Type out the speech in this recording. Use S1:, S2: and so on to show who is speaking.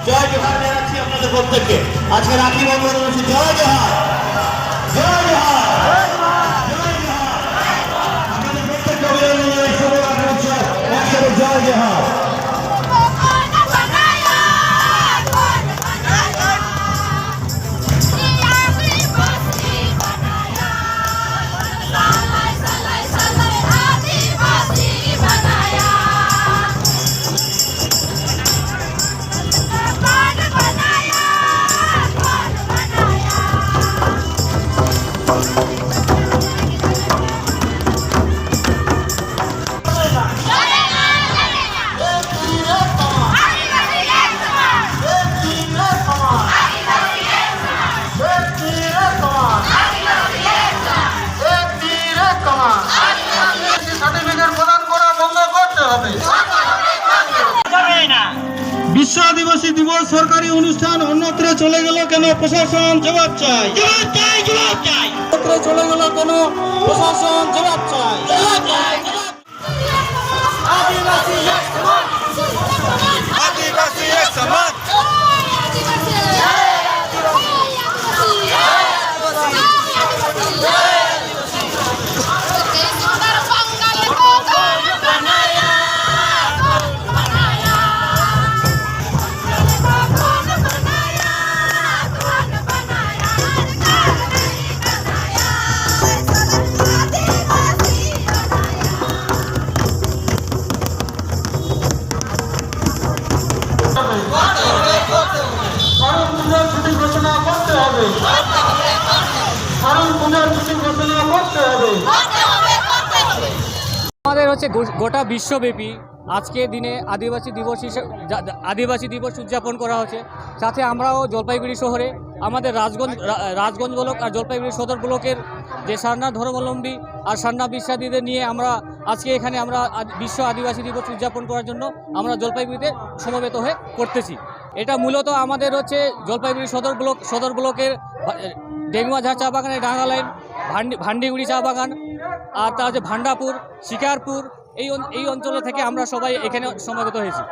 S1: জয় জোহার জানাচ্ছি আপনাদের প্রত্যেককে। আজকে রাখি বন্ধন অনুষ্ঠান। জয় জোহার, জয় জোহার, জয় জোহার। আপনাদের প্রত্যেককে অভিনন্দন জানাই। শুভ রাখি উৎসব একসাথে জয় জোহার।
S2: বিশ্ব আদিবাসী দিবস সরকারি অনুষ্ঠান অন্যত্র চলে গেল কেন? প্রশাসন জবাব চাই, জবাব চাই, জবাব চাই। অন্যত্র চলে গেল কেন? প্রশাসন জবাব চাই, জবাব চাই। আদিবাসী এক সমান, আদিবাসী এক সমান।
S3: আমাদের হচ্ছে গোটা বিশ্বব্যাপী আজকের দিনে আদিবাসী দিবস উদযাপন করা হচ্ছে। সাথে আমরাও জলপাইগুড়ি শহরে আমাদের রাজগঞ্জ ব্লক আর জলপাইগুড়ি সদর ব্লকের যে সারনা ধর্মাবলম্বী আর সারনা বিশ্বাসীদের নিয়ে আমরা আজকে এখানে আমরা বিশ্ব আদিবাসী দিবস উদযাপন করার জন্য আমরা জলপাইগুড়িতে সমবেত হয়ে করতেছি। এটা মূলত আমাদের হচ্ছে জলপাইগুড়ি সদর ব্লকের ডেঙ্গুয়াঝাড় চা বাগানের ডাঙ্গা লাইন, ভান্ডিগুড়ি চা বাগান, আর তার হচ্ছে ভান্ডাপুর, শিকারপুর, এই অঞ্চল থেকে আমরা সবাই এখানে সমবেত হয়েছি।